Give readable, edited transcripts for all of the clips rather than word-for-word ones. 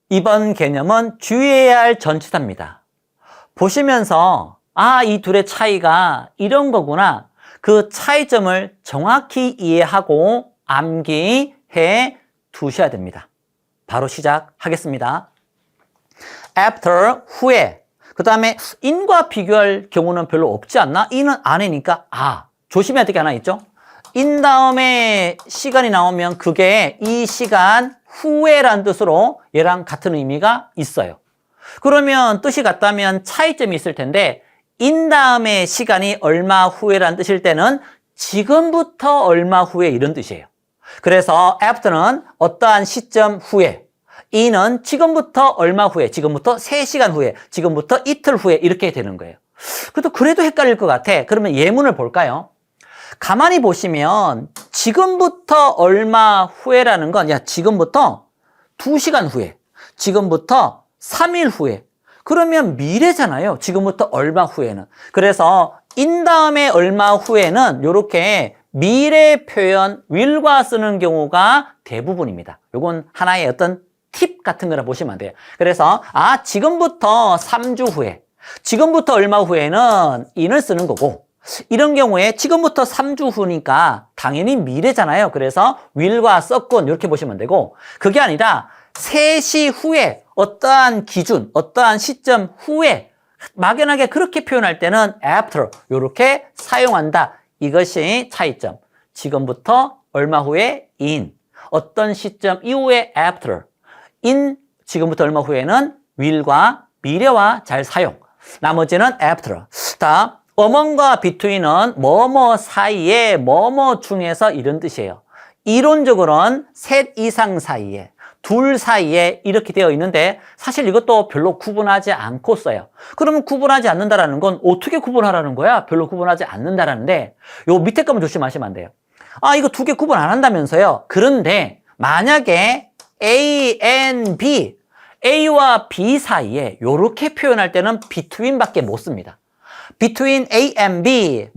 이번 개념은 주의해야 할 전치사입니다. 보시면서 이 둘의 차이가 이런 거구나. 그 차이점을 정확히 이해하고 암기해 두셔야 됩니다. 바로 시작하겠습니다. after, 후에. 그 다음에 in과 비교할 경우는 별로 없지 않나? in은 안에니까 조심해야 될 게 하나 있죠? in 다음에 시간이 나오면 그게 이 시간 후에란 뜻으로 얘랑 같은 의미가 있어요. 그러면 뜻이 같다면 차이점이 있을 텐데 in 다음에 시간이 얼마 후에란 뜻일 때는 지금부터 얼마 후에 이런 뜻이에요. 그래서 after는 어떠한 시점 후에, in은 지금부터 얼마 후에, 지금부터 3시간 후에, 지금부터 이틀 후에 이렇게 되는 거예요. 그래도 헷갈릴 것 같아. 그러면 예문을 볼까요? 가만히 보시면 지금부터 얼마 후에라는 건 지금부터 2시간 후에, 지금부터 3일 후에. 그러면 미래잖아요. 지금부터 얼마 후에는. 그래서 in 다음에 얼마 후에는 이렇게 미래 표현 will과 쓰는 경우가 대부분입니다. 이건 하나의 어떤 팁 같은 거라 보시면 돼요. 그래서 지금부터 3주 후에, 지금부터 얼마 후에는 in을 쓰는 거고, 이런 경우에 지금부터 3주 후니까 당연히 미래잖아요. 그래서 will과 썼군 이렇게 보시면 되고, 그게 아니라 3시 후에 어떠한 기준, 어떠한 시점 후에 막연하게 그렇게 표현할 때는 after 이렇게 사용한다. 이것이 차이점. 지금부터 얼마 후에 in, 어떤 시점 이후에 after, in 지금부터 얼마 후에는 will과 미래와 잘 사용. 나머지는 after. 다음 among과 between은 뭐뭐 사이에, 뭐뭐 중에서 이런 뜻이에요. 이론적으로는 셋 이상 사이에, 둘 사이에 이렇게 되어 있는데 사실 이것도 별로 구분하지 않고 써요. 그러면 구분하지 않는다라는 건 어떻게 구분하라는 거야? 별로 구분하지 않는다라는데 요 밑에 거만 조심하시면 안 돼요. 이거 두 개 구분 안 한다면서요. 그런데 만약에 A and B, A와 B 사이에 이렇게 표현할 때는 between밖에 못 씁니다. between A and B,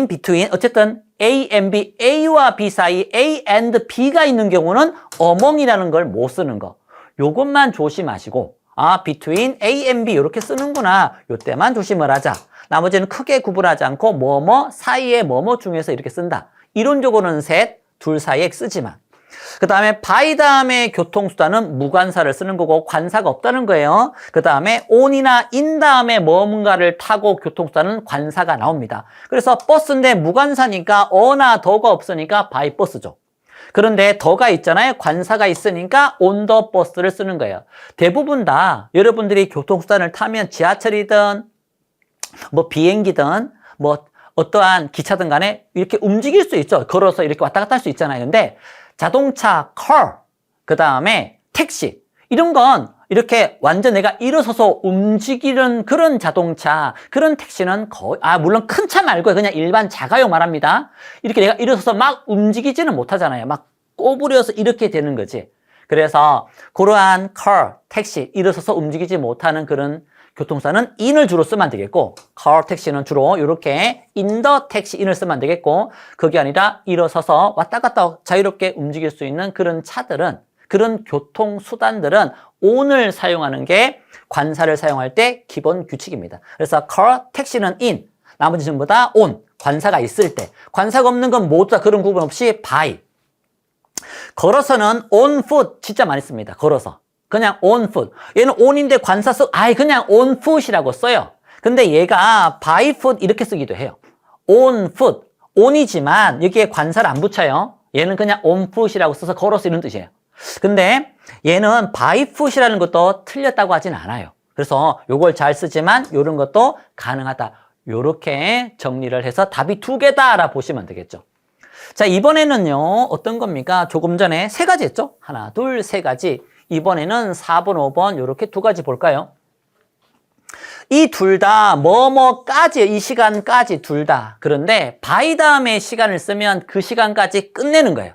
between, 어쨌든 A and B, A와 B 사이 A and B가 있는 경우는 among이라는 걸 못 쓰는 거. 요것만 조심하시고, between A and B 이렇게 쓰는구나. 요때만 조심을 하자. 나머지는 크게 구분하지 않고 뭐뭐 사이에 뭐뭐 중에서 이렇게 쓴다. 이론적으로는 셋, 둘 사이에 쓰지만. 그 다음에 by 다음에 교통수단은 무관사를 쓰는 거고 관사가 없다는 거예요. 그 다음에 on이나 in 다음에 뭔가를 타고 교통수단은 관사가 나옵니다. 그래서 버스인데 무관사니까 어나 더가 없으니까 by 버스죠. 그런데 더가 있잖아요. 관사가 있으니까 on the bus를 쓰는 거예요. 대부분 다 여러분들이 교통수단을 타면 지하철이든 비행기든 어떠한 기차든 간에 이렇게 움직일 수 있죠. 걸어서 이렇게 왔다 갔다 할 수 있잖아요. 근데 자동차, car, 그 다음에 택시 이런 건 이렇게 완전 내가 일어서서 움직이는 그런 자동차, 그런 택시는 거의 물론 큰 차 말고 그냥 일반 자가용 말합니다. 이렇게 내가 일어서서 막 움직이지는 못하잖아요. 막 꼬부려서 이렇게 되는 거지. 그래서 그러한 car, 택시, 일어서서 움직이지 못하는 그런 교통수단은 in을 주로 쓰면 되겠고 car, 택시는 주로 이렇게 in the taxi, in을 쓰면 되겠고 그게 아니라 일어서서 왔다 갔다 자유롭게 움직일 수 있는 그런 차들은, 그런 교통수단들은 on을 사용하는 게 관사를 사용할 때 기본 규칙입니다. 그래서 car, 택시는 in, 나머지 전부 다 on, 관사가 있을 때. 관사가 없는 건 모두 다 그런 구분 없이 by. 걸어서는 on foot 진짜 많이 씁니다. 걸어서. 그냥 on foot. 얘는 on인데 관사 그냥 on foot이라고 써요. 근데 얘가 by foot 이렇게 쓰기도 해요. on foot. on이지만 여기에 관사를 안 붙여요. 얘는 그냥 on foot이라고 써서 걸어서 이런 뜻이에요. 근데 얘는 by foot이라는 것도 틀렸다고 하진 않아요. 그래서 요걸 잘 쓰지만 요런 것도 가능하다. 요렇게 정리를 해서 답이 두 개다라 보시면 되겠죠. 자, 이번에는요. 어떤 겁니까? 조금 전에 세 가지 했죠? 하나, 둘, 세 가지. 이번에는 4번, 5번 이렇게 두 가지 볼까요? 이 둘 다 뭐뭐까지, 이 시간까지 둘 다. 그런데 by 다음에 시간을 쓰면 그 시간까지 끝내는 거예요.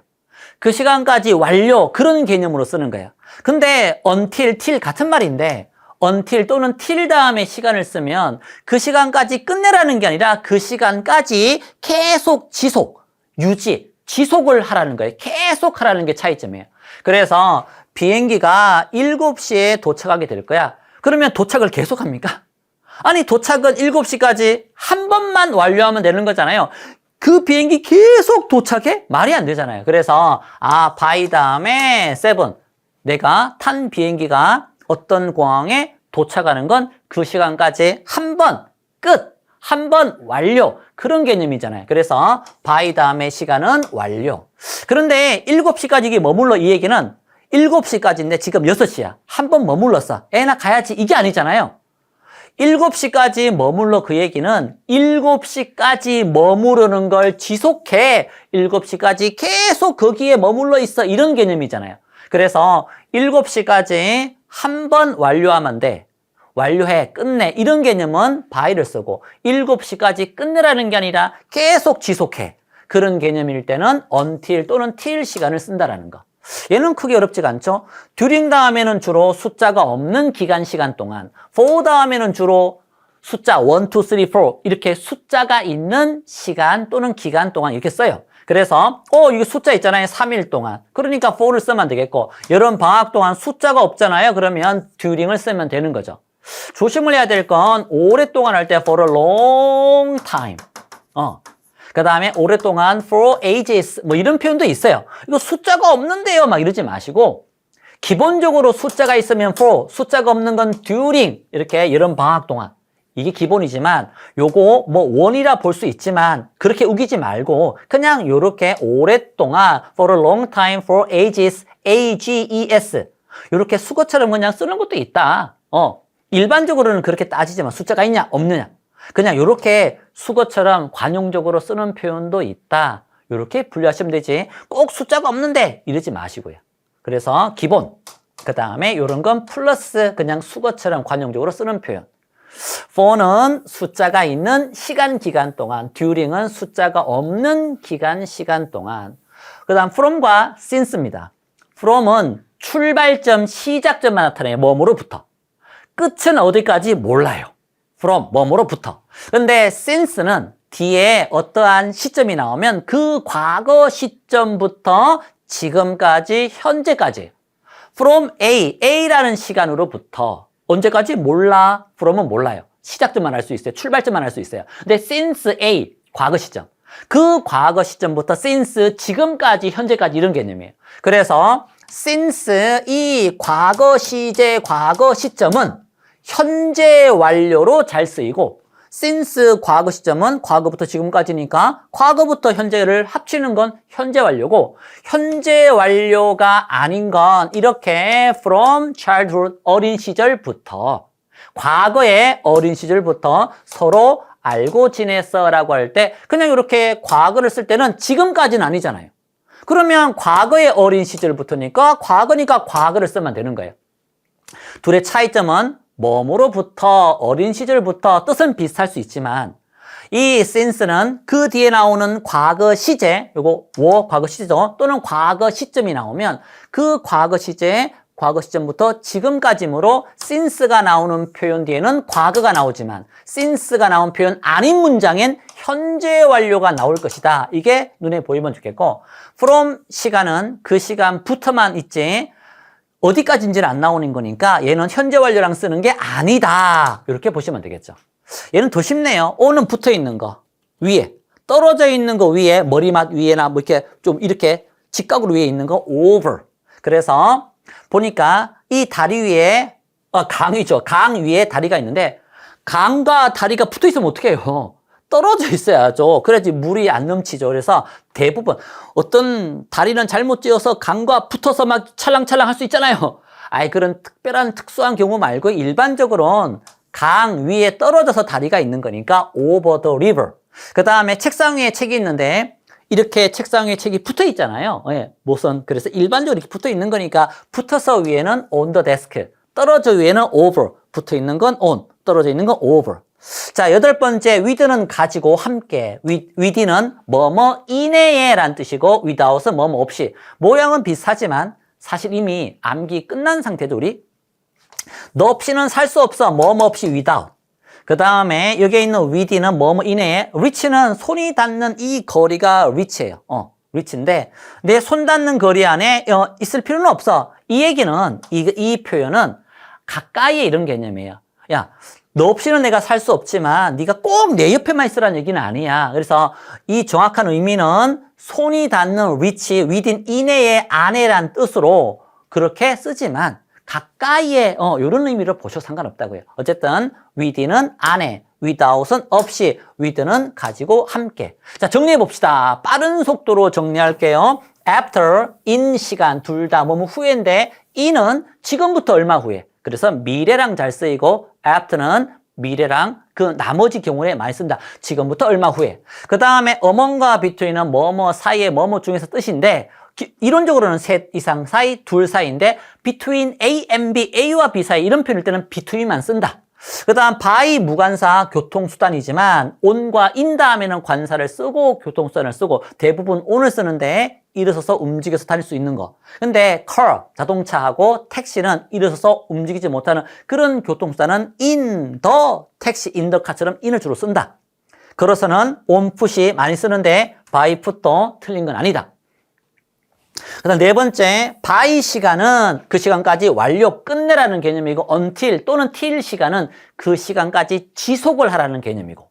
그 시간까지 완료, 그런 개념으로 쓰는 거예요. 근데 until, till 같은 말인데 until 또는 till 다음에 시간을 쓰면 그 시간까지 끝내라는 게 아니라 그 시간까지 계속 지속, 유지, 지속을 하라는 거예요. 계속 하라는 게 차이점이에요. 그래서 비행기가 7시에 도착하게 될 거야. 그러면 도착을 계속합니까? 아니, 도착은 7시까지 한 번만 완료하면 되는 거잖아요. 그 비행기 계속 도착해? 말이 안 되잖아요. 그래서 by 다음에 7. 내가 탄 비행기가 어떤 공항에 도착하는 건 그 시간까지 한 번 끝, 한 번 완료, 그런 개념이잖아요. 그래서 by 다음에 시간은 완료. 그런데 7시까지 이게 머물러, 이 얘기는 7시까지인데 지금 6시야. 한 번 머물렀어. 나 가야지. 이게 아니잖아요. 7시까지 머물러, 그 얘기는 7시까지 머무르는 걸 지속해. 7시까지 계속 거기에 머물러 있어. 이런 개념이잖아요. 그래서 7시까지 한 번 완료하면 돼. 완료해, 끝내. 이런 개념은 by를 쓰고 7시까지 끝내라는 게 아니라 계속 지속해. 그런 개념일 때는 until 또는 till 시간을 쓴다라는 거. 얘는 크게 어렵지가 않죠. during 다음에는 주로 숫자가 없는 기간 시간 동안, for 다음에는 주로 숫자 1, 2, 3, 4 이렇게 숫자가 있는 시간 또는 기간 동안 이렇게 써요. 그래서 이게 숫자 있잖아요. 3일 동안. 그러니까 for를 쓰면 되겠고, 여름 방학 동안 숫자가 없잖아요. 그러면 during을 쓰면 되는 거죠. 조심을 해야 될 건 오랫동안 할 때 for a long time. 그 다음에 오랫동안 for ages 뭐 이런 표현도 있어요. 이거 숫자가 없는데요 막 이러지 마시고, 기본적으로 숫자가 있으면 for, 숫자가 없는 건 during, 이렇게 여름 방학 동안. 이게 기본이지만 요거 뭐 원이라 볼 수 있지만 그렇게 우기지 말고 그냥 요렇게 오랫동안 for a long time, for ages, ages 요렇게 수거처럼 그냥 쓰는 것도 있다. 일반적으로는 그렇게 따지지만 숫자가 있냐 없느냐, 그냥 요렇게 수거처럼 관용적으로 쓰는 표현도 있다. 요렇게 분류하시면 되지 꼭 숫자가 없는데 이러지 마시고요. 그래서 기본, 그 다음에 요런 건 플러스 그냥 수거처럼 관용적으로 쓰는 표현. for는 숫자가 있는 시간 기간 동안, during은 숫자가 없는 기간 시간 동안. 그 다음 from과 since입니다. from은 출발점, 시작점만 나타내요. 뭐뭐로부터. 끝은 어디까지 몰라요. from, 뭐뭐로부터. 근데 since는 뒤에 어떠한 시점이 나오면 그 과거 시점부터 지금까지, 현재까지. from A라는 시간으로부터 언제까지 몰라. from은 몰라요. 시작점만 알 수 있어요. 출발점만 알 수 있어요. 근데 since A, 과거 시점. 그 과거 시점부터 since 지금까지, 현재까지 이런 개념이에요. 그래서 since 이 과거 시제, 과거 시점은 현재 완료로 잘 쓰이고, since 과거 시점은 과거부터 지금까지니까 과거부터 현재를 합치는 건 현재 완료고, 현재 완료가 아닌 건 이렇게 from childhood, 어린 시절부터, 과거의 어린 시절부터 서로 알고 지냈어 라고 할 때 그냥 이렇게 과거를 쓸 때는 지금까지는 아니잖아요. 그러면 과거의 어린 시절부터니까 과거니까 과거를 쓰면 되는 거예요. 둘의 차이점은 뭐뭐로부터, 어린 시절부터 뜻은 비슷할 수 있지만 이 since는 그 뒤에 나오는 과거 시제, 요거 과거 시제죠. 또는 과거 시점이 나오면 그 과거 시제, 과거 시점부터 지금까지므로 since가 나오는 표현 뒤에는 과거가 나오지만 since가 나온 표현 아닌 문장엔 현재 완료가 나올 것이다. 이게 눈에 보이면 좋겠고, from 시간은 그 시간부터만 있지 어디까지인지는 안 나오는 거니까 얘는 현재 완료랑 쓰는 게 아니다. 이렇게 보시면 되겠죠. 얘는 더 쉽네요. o는 붙어 있는 거 위에, 떨어져 있는 거 위에, 머리맡 위에나 뭐 이렇게 좀 이렇게 직각으로 위에 있는 거 over. 그래서 보니까 이 다리 위에 강이죠. 강 위에 다리가 있는데 강과 다리가 붙어 있으면 어떻게 해요? 떨어져 있어야죠. 그래야지 물이 안 넘치죠. 그래서 대부분 어떤 다리는 잘못 지어서 강과 붙어서 막 찰랑찰랑 할 수 있잖아요. 그런 특별한 특수한 경우 말고 일반적으로는 강 위에 떨어져서 다리가 있는 거니까 over the river. 그 다음에 책상 위에 책이 있는데 이렇게 책상 위에 책이 붙어 있잖아요. 모선. 그래서 일반적으로 이렇게 붙어 있는 거니까 붙어서 위에는 on the desk, 떨어져 위에는 over, 붙어 있는 건 on, 떨어져 있는 건 over. 자, 8번째, with는 가지고 함께. with는 뭐뭐 이내에 란 뜻이고 without은 뭐뭐 없이. 모양은 비슷하지만 사실 이미 암기 끝난 상태죠, 우리. 너 없이는 살 수 없어. 뭐뭐 없이 without. 그 다음에 여기에 있는 within은 뭐뭐 이내에. reach는 손이 닿는 이 거리가 reach예요. reach인데 내 손 닿는 거리 안에 있을 필요는 없어. 이 얘기는, 이 표현은 가까이에 이런 개념이에요. 야, 너 없이는 내가 살 수 없지만 네가 꼭 내 옆에만 있으라는 얘기는 아니야. 그래서 이 정확한 의미는 손이 닿는 reach, within, 이내의 안에란 뜻으로 그렇게 쓰지만 가까이에 이런 의미로 보셔도 상관없다고요. 어쨌든 within은 안에, without은 없이, with는 가지고 함께. 자, 정리해 봅시다. 빠른 속도로 정리할게요. after, in 시간 둘 다 뭐뭐 후인데 in은 지금부터 얼마 후에. 그래서 미래랑 잘 쓰이고 after는 미래랑 그 나머지 경우에 많이 쓴다. 지금부터 얼마 후에. 그 다음에 among과 between은 뭐뭐 사이에 뭐뭐 중에서 뜻인데 이론적으로는 셋 이상 사이, 둘 사이인데 between A and B, A와 B 사이 이런 표현일 때는 between만 쓴다. 그 다음 by 무관사 교통수단이지만 on과 in 다음에는 관사를 쓰고 교통수단을 쓰고 대부분 on을 쓰는데 일어서서 움직여서 다닐 수 있는 거. 근데 car, 자동차하고 택시는 일어서서 움직이지 못하는 그런 교통수단은 in the 택시, in the car처럼 in을 주로 쓴다. 걸어서는 on foot이 많이 쓰는데 by foot도 틀린 건 아니다. 그 다음 네 번째, by 시간은 그 시간까지 완료, 끝내라는 개념이고 until 또는 till 시간은 그 시간까지 지속을 하라는 개념이고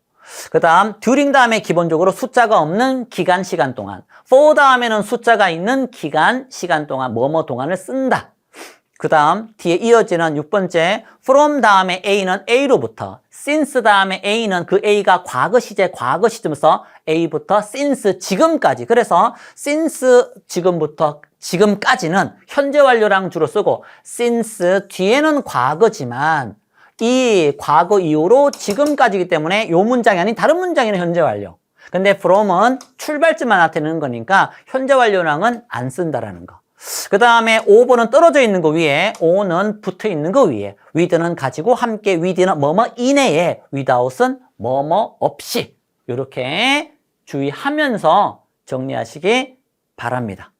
그 다음 during 다음에 기본적으로 숫자가 없는 기간 시간 동안 for 다음에는 숫자가 있는 기간 시간 동안 뭐뭐 동안을 쓴다. 그 다음 뒤에 이어지는 6번째 from 다음에 A는 A로부터 since 다음에 A는 그 A가 과거 시제 과거 시점에서 A부터 since 지금까지 그래서 since 지금부터 지금까지는 현재 완료랑 주로 쓰고 since 뒤에는 과거지만 이 과거 이후로 지금까지이기 때문에 이 문장이 아닌 다른 문장에는 현재 완료. 근데 from은 출발점만 나타내는 거니까 현재 완료랑은 안 쓴다라는 거. 그 다음에 over는 떨어져 있는 거 위에, on은 붙어 있는 거 위에, with는 가지고 함께, with는 뭐뭐 이내에, without은 뭐뭐 없이 이렇게 주의하면서 정리하시기 바랍니다.